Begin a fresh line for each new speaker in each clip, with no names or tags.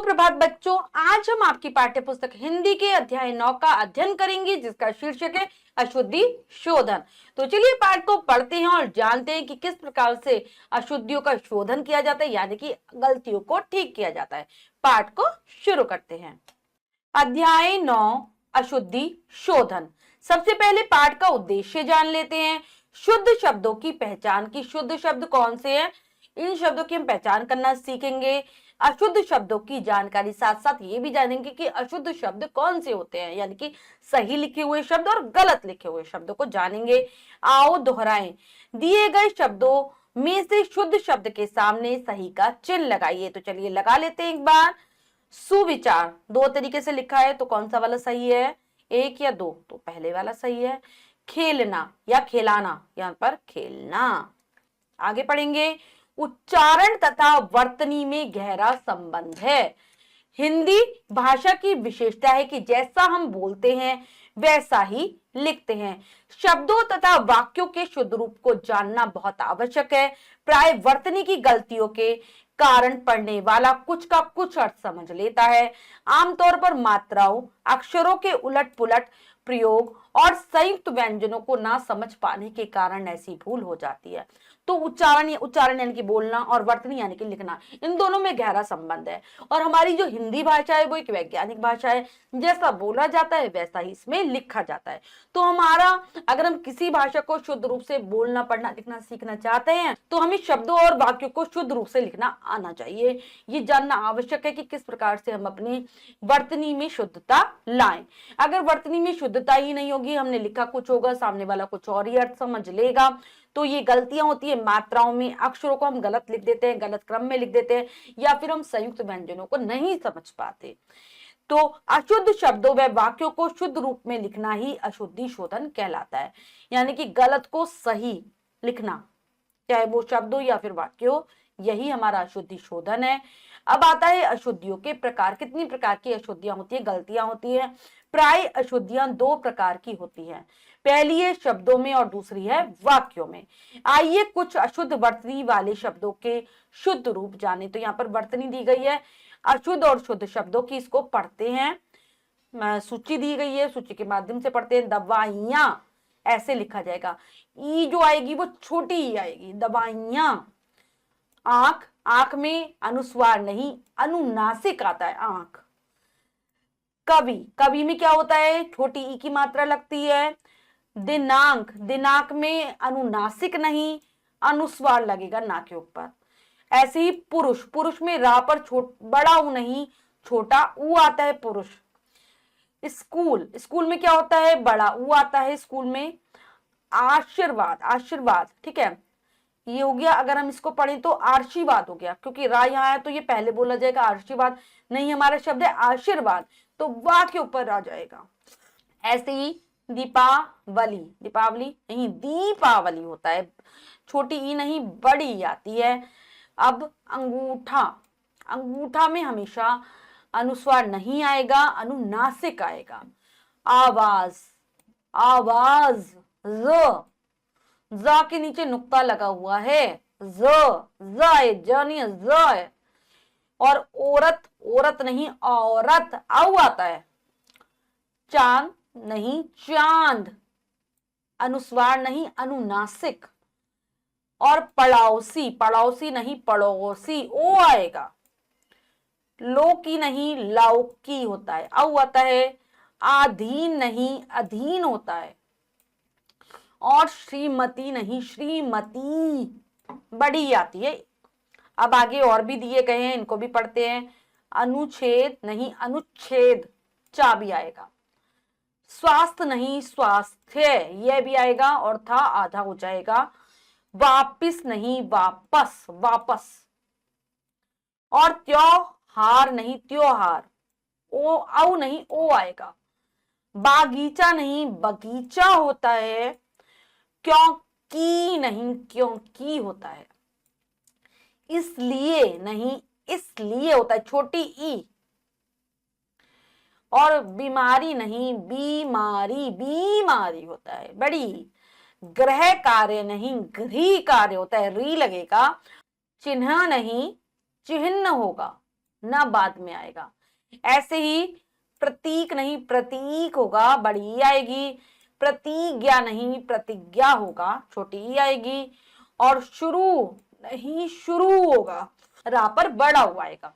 सुप्रभात बच्चों, आज हम आपकी पाठ्य पुस्तक हिंदी के अध्याय 9 का अध्ययन करेंगे, जिसका शीर्षक है अशुद्धि शोधन। तो चलिए पाठ को पढ़ते हैं और जानते हैं कि किस प्रकार से अशुद्धियों का शोधन किया जाता है, यानी कि गलतियों को ठीक किया जाता है। पाठ को शुरू करते हैं। अध्याय 9 अशुद्धि शोधन। सबसे पहले पाठ का उद्देश्य जान लेते हैं। शुद्ध शब्दों की पहचान की शुद्ध शब्द कौन से हैं, इन शब्दों की हम पहचान करना सीखेंगे। अशुद्ध शब्दों की जानकारी, साथ साथ ये भी जानेंगे कि अशुद्ध शब्द कौन से होते हैं, यानी कि सही लिखे हुए शब्द और गलत लिखे हुए शब्दों को जानेंगे। आओ दोहराएं। दिए गए शब्दों में से शुद्ध शब्द के सामने सही का चिन्ह लगाइए। तो चलिए लगा लेते हैं एक बार। सुविचार दो तरीके से लिखा है, तो कौन सा वाला सही है, एक या दो, तो पहले वाला सही है। खेलना या खिलाना, यहां पर खेलना। आगे पढ़ेंगे। उच्चारण तथा वर्तनी में गहरा संबंध है। हिंदी भाषा की विशेषता है कि जैसा हम बोलते हैं वैसा ही लिखते हैं। शब्दों तथा वाक्यों के शुद्ध रूप को जानना बहुत आवश्यक है। प्राय वर्तनी की गलतियों के कारण पढ़ने वाला कुछ का कुछ अर्थ समझ लेता है। आमतौर पर मात्राओं, अक्षरों के उलट पुलट प्रयोग और संयुक्त व्यंजनों को ना समझ पाने के कारण ऐसी भूल हो जाती है। तो उच्चारण यानी कि बोलना और वर्तनी यानी कि लिखना, इन दोनों में गहरा संबंध है। और हमारी जो हिंदी भाषा है वो एक वैज्ञानिक भाषा है, जैसा बोला जाता है वैसा ही इसमें लिखा जाता है। तो हमारा, अगर हम किसी भाषा को शुद्ध रूप से बोलना, पढ़ना, लिखना सीखना चाहते हैं तो हमें शब्दों और वाक्यों को शुद्ध रूप से लिखना आना चाहिए। ये जानना आवश्यक है कि किस प्रकार से हम अपनी वर्तनी में शुद्धता लाएं। अगर वर्तनी में शुद्धता ही नहीं होगी, हमने लिखा कुछ होगा, सामने वाला कुछ और ही अर्थ समझ लेगा, तो ये गलतियां होती है। मात्राओं में अक्षरों को हम गलत लिख देते हैं, गलत क्रम में लिख देते हैं, या फिर हम संयुक्त व्यंजनों को नहीं समझ पाते। तो अशुद्ध शब्दों व वाक्यों को शुद्ध रूप में लिखना ही अशुद्धि शोधन कहलाता है, यानी कि गलत को सही लिखना, चाहे वो शब्द हो या फिर वाक्य हो, यही हमारा अशुद्धि शोधन है। अब आता है अशुद्धियों के प्रकार। कितनी प्रकार की अशुद्धियां होती है, गलतियां होती है। प्राय अशुद्धियां दो प्रकार की होती है, पहली है शब्दों में और दूसरी है वाक्यों में। आइए कुछ अशुद्ध वर्तनी वाले शब्दों के शुद्ध रूप जाने। तो यहाँ पर वर्तनी दी गई है अशुद्ध और शुद्ध शब्दों की, इसको पढ़ते हैं। सूची दी गई है, सूची के माध्यम से पढ़ते हैं। दवाइयां ऐसे लिखा जाएगा, ई जो आएगी वो छोटी ई आएगी, दवाइयां। आंख, आंख में अनुस्वार नहीं, अनुनासिक आता है आंख। कवि, कवि में क्या होता है, छोटी ई की मात्रा लगती है। दिनांक, दिनांक में अनुनासिक नहीं, अनुस्वार लगेगा ना के ऊपर। ऐसे ही पुरुष, पुरुष में रा पर बड़ा ऊ नहीं, छोटा ऊ आता है पुरुष। स्कूल, स्कूल में क्या होता है, बड़ा ऊ आता है स्कूल में। आशीर्वाद, आशीर्वाद, ठीक है, ये हो गया। अगर हम इसको पढ़ें तो आशीर्वाद हो गया, क्योंकि रा यहाँ है तो ये पहले बोला जाएगा आशीर्वाद, नहीं हमारा शब्द है आशीर्वाद, तो वाह के ऊपर आ जाएगा। ऐसे ही दीपावली, दीपावली नहीं दीपावली होता है, छोटी ई नहीं बड़ी ई आती है। अब अंगूठा, अंगूठा में हमेशा अनुस्वार नहीं आएगा, अनुनासिक आएगा। आवाज, आवाज, ज के नीचे नुक्ता लगा हुआ है, जानी ज। और औरत, औरत नहीं औरत, औ आता है। चांद नहीं चांद, अनुस्वार नहीं, अनुनासिक। और पड़ोसी, पड़ोसी नहीं पड़ोसी, ओ आएगा। लौकी नहीं लौकी होता है, औ आता है। अधीन नहीं अधीन होता है। और श्रीमती नहीं श्रीमती, बड़ी आती है। अब आगे और भी दिए गए हैं, इनको भी पढ़ते हैं। अनुच्छेद नहीं अनुच्छेद, चा भी आएगा। स्वास्थ्य नहीं स्वास्थ्य, यह भी आएगा और था आधा हो जाएगा। वापिस नहीं वापस, वापस। और त्योहार नहीं त्योहार, ओ औ नहीं ओ आएगा। बागीचा नहीं बगीचा होता है। क्योंकि नहीं क्योंकि होता है। इसलिए नहीं इसलिए होता है, छोटी ई। और बीमारी नहीं बीमारी, बीमारी होता है, बड़ी। ग्रह कार्य नहीं गृह कार्य होता है, री लगेगा। चिन्ह नहीं चिन्ह होगा, ना बाद में आएगा। ऐसे ही प्रतीक नहीं प्रतीक होगा, बड़ी ई आएगी। प्रतिज्ञा नहीं प्रतिज्ञा होगा, छोटी ई आएगी। और शुरू नहीं शुरू होगा, रा पर बड़ा हुआ आएगा।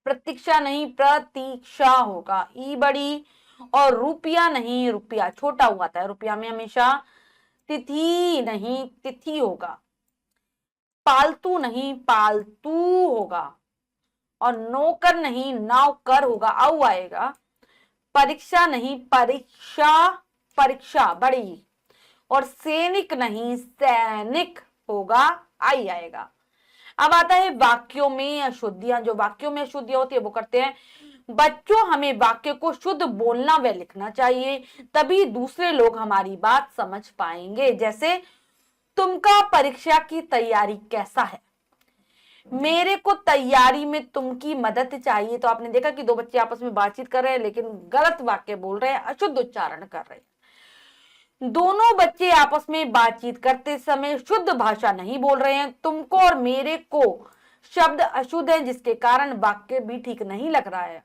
प्रतीक्षा नहीं प्रतीक्षा होगा, ई बड़ी। और रुपया नहीं रुपया, छोटा हुआ था रुपया में हमेशा। तिथि नहीं तिथि होगा। पालतू नहीं पालतू होगा। और नौकर नहीं नौकर होगा, औ आएगा। परीक्षा नहीं परीक्षा, परीक्षा बड़ी। और सैनिक नहीं सैनिक होगा, आई आएगा। अब आता है वाक्यों में अशुद्धियां। जो वाक्यों में अशुद्धियां होती है वो करते हैं। बच्चों, हमें वाक्य को शुद्ध बोलना व लिखना चाहिए, तभी दूसरे लोग हमारी बात समझ पाएंगे। जैसे तुमका परीक्षा की तैयारी कैसा है, मेरे को तैयारी में तुमकी मदद चाहिए। तो आपने देखा कि दो बच्चे आपस में बातचीत कर रहे हैं लेकिन गलत वाक्य बोल रहे हैं, अशुद्ध उच्चारण कर रहे हैं। दोनों बच्चे आपस में बातचीत करते समय शुद्ध भाषा नहीं बोल रहे हैं। तुमको और मेरे को शब्द अशुद्ध है, जिसके कारण वाक्य भी ठीक नहीं लग रहा है।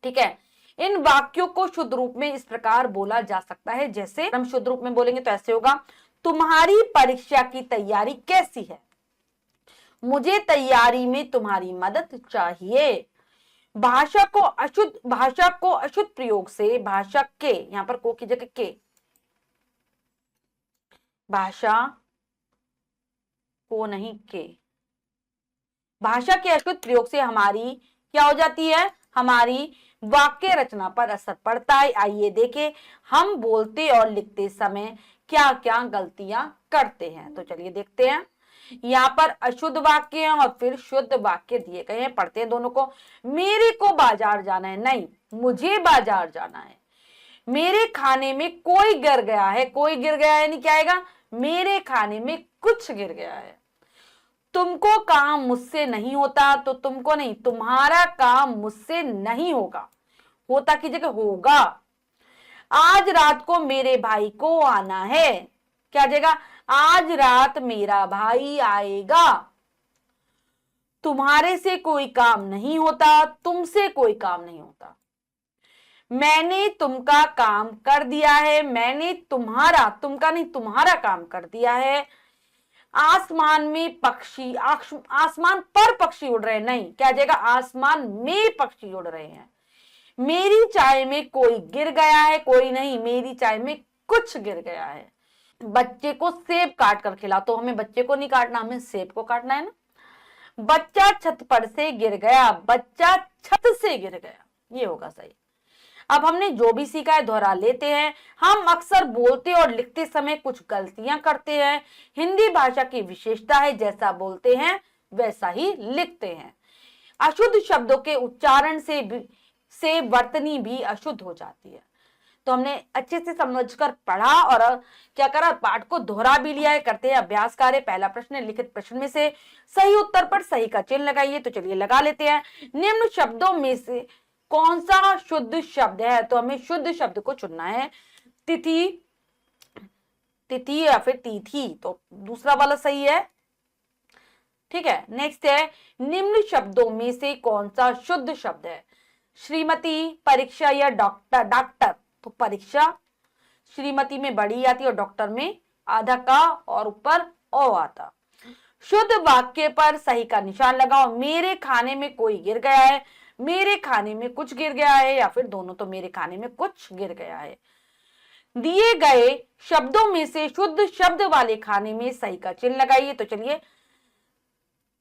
ठीक है, इन वाक्यों को शुद्ध रूप में इस प्रकार बोला जा सकता है। जैसे हम शुद्ध रूप में बोलेंगे तो ऐसे होगा, तुम्हारी परीक्षा की तैयारी कैसी है, मुझे तैयारी में तुम्हारी मदद चाहिए। भाषा को अशुद्ध प्रयोग से, भाषा के, यहां पर को की जगह के, भाषा को नहीं के, भाषा के अशुद्ध प्रयोग से हमारी क्या हो जाती है, हमारी वाक्य रचना पर असर पड़ता है। आइए देखें हम बोलते और लिखते समय क्या क्या गलतियां करते हैं। तो चलिए देखते हैं। यहाँ पर अशुद्ध वाक्य और फिर शुद्ध वाक्य दिए गए हैं, पढ़ते हैं दोनों को। मेरे को बाजार जाना है, नहीं मुझे बाजार जाना है। मेरे खाने में कोई गिर गया है, कोई गिर गया है नहीं क्या आएगा, मेरे खाने में कुछ गिर गया है। तुमको काम मुझसे नहीं होता, तो तुमको नहीं, तुम्हारा काम मुझसे नहीं होगा, होता की जगह होगा। आज रात को मेरे भाई को आना है, क्या जाएगा, आज रात मेरा भाई आएगा। तुम्हारे से कोई काम नहीं होता, तुमसे कोई काम नहीं होता। मैंने तुमका काम कर दिया है, मैंने तुम्हारा, तुमका नहीं तुम्हारा काम कर दिया है। आसमान में पक्षी, आसमान पर पक्षी उड़ रहे हैं, नहीं क्या जाएगा, आसमान में पक्षी उड़ रहे हैं। मेरी चाय में कोई गिर गया है, कोई नहीं, मेरी चाय में कुछ गिर गया है। बच्चे को सेब काट कर खिला, तो हमें बच्चे को नहीं काटना, हमें सेब को काटना है ना। बच्चा छत पर से गिर गया, बच्चा छत से गिर गया, ये होगा सही। अब हमने जो भी सीखा है दोहरा लेते हैं। हम अक्सर बोलते और लिखते समय कुछ गलतियां करते हैं। हिंदी भाषा की विशेषता है, जैसा बोलते हैं वैसा ही लिखते हैं। अशुद्ध शब्दों के उच्चारण से वर्तनी भी अशुद्ध हो जाती है। तो हमने अच्छे से समझकर पढ़ा और क्या करा, पाठ को दोहरा भी लिया है। करते हैं अभ्यास कार्य। पहला प्रश्न है, लिखित प्रश्न में से सही उत्तर पर सही का चिन्ह लगाइए। तो चलिए लगा लेते हैं। निम्न शब्दों में से कौन सा शुद्ध शब्द है, तो हमें शुद्ध शब्द को चुनना है। तिथि, तिथि या फिर तिथि, तो दूसरा वाला सही है। ठीक है, नेक्स्ट है, निम्न शब्दों में से कौन सा शुद्ध शब्द है। श्रीमती, परीक्षा या डॉक्टर, डॉक्टर, तो परीक्षा श्रीमती में बड़ी आती और डॉक्टर में आधा का और ऊपर ओ आता। शुद्ध वाक्य पर सही का निशान लगाओ। मेरे खाने में कोई गिर गया है, मेरे खाने में कुछ गिर गया है, या फिर दोनों, तो मेरे खाने में कुछ गिर गया है। दिए गए शब्दों में से शुद्ध शब्द वाले खाने में सही का चिन्ह लगाइए। तो चलिए,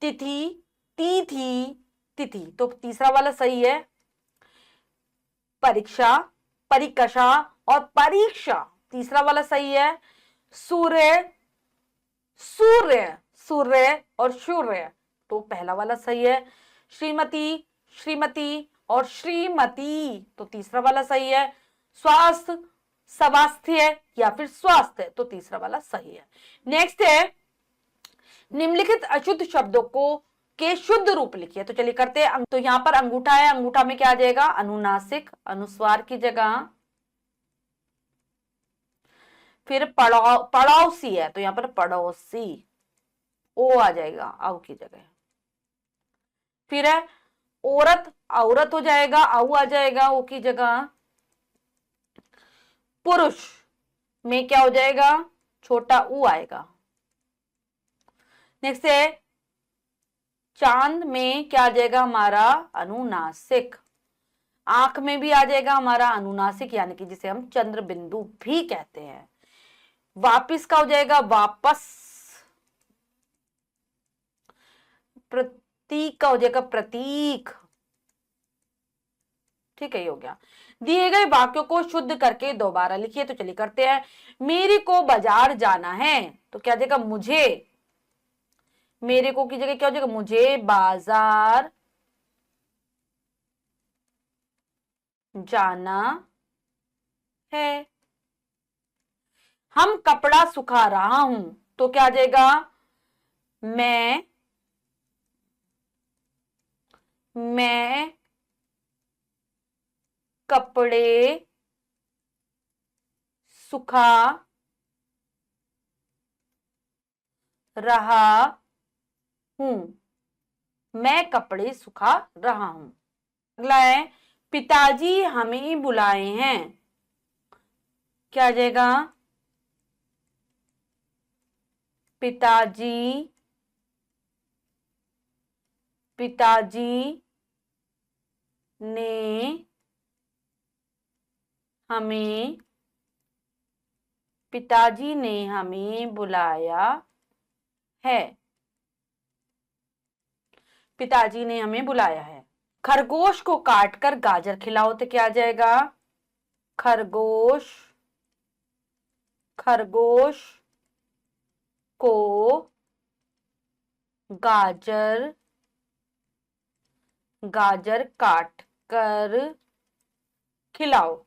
तिथि, तिथि, तिथि, तो तीसरा वाला सही है। परीक्षा, परिकषा और परीक्षा, तीसरा वाला सही है। सूर्य, सूर्य, सूर्य और सूर्य, तो पहला वाला सही है। श्रीमती, श्रीमती और श्रीमती, तो तीसरा वाला सही है। स्वास्थ्य, स्वास्थ्य या फिर स्वास्थ्य, तो तीसरा वाला सही है। नेक्स्ट है, निम्नलिखित अशुद्ध शब्दों को के शुद्ध रूप लिखिए। तो चलिए करते हैं। तो यहां पर अंगूठा है, अंगूठा में क्या आ जाएगा, अनुनासिक, अनुस्वार की जगह। फिर पड़ोसी है, तो यहां पर पड़ोसी, ओ आ जाएगा आउ की जगह। फिर है औरत औरत हो जाएगा, औ आ जाएगा ओ की जगह। पुरुष में क्या हो जाएगा, छोटा ऊ आएगा। नेक्स्ट है चांद में क्या आ जाएगा हमारा, अनुनासिक। आंख में भी आ जाएगा हमारा अनुनासिक, यानी कि जिसे हम चंद्र बिंदु भी कहते हैं। वापिस का हो जाएगा वापस। प्रतीक का हो जाएगा प्रतीक। ठीक है, ये हो गया। दिए गए वाक्यों को शुद्ध करके दोबारा लिखिए। तो चलिए करते हैं। मेरे को बाजार जाना है, तो क्या जाएगा मुझे, मेरे को की जगह क्या हो जाएगा, मुझे बाजार जाना है। हम कपड़ा सुखा रहा हूं, तो क्या आ जाएगा, मैं कपड़े सुखा रहा हूं, मैं कपड़े सुखा रहा हूं। अगला है पिताजी हमें बुलाए हैं, क्या आ जाएगा, पिताजी ने हमें बुलाया है, पिताजी ने हमें बुलाया है। खरगोश को काटकर गाजर खिलाओ, तो क्या आ जाएगा, खरगोश को गाजर काट कर खिलाओ।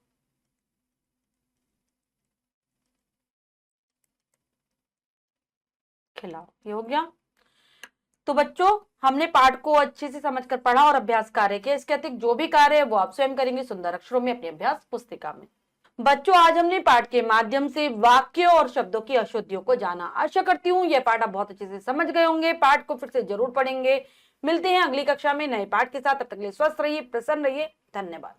ये हो गया। तो बच्चों हमने पाठ को अच्छे से समझकर पढ़ा और अभ्यास कार्य किया। इसके अतिरिक्त जो भी कार्य है वो आप स्वयं करेंगे सुंदर अक्षरों में अपनी अभ्यास पुस्तिका में। बच्चों आज हमने पाठ के माध्यम से वाक्यों और शब्दों की अशुद्धियों को जाना। आशा करती हूँ यह पाठ आप बहुत अच्छे से समझ गए होंगे। पाठ को फिर से जरूर पढ़ेंगे। मिलते हैं अगली कक्षा में नए पाठ के साथ। तब तक के लिए स्वस्थ रहिए, प्रसन्न रहिए। धन्यवाद।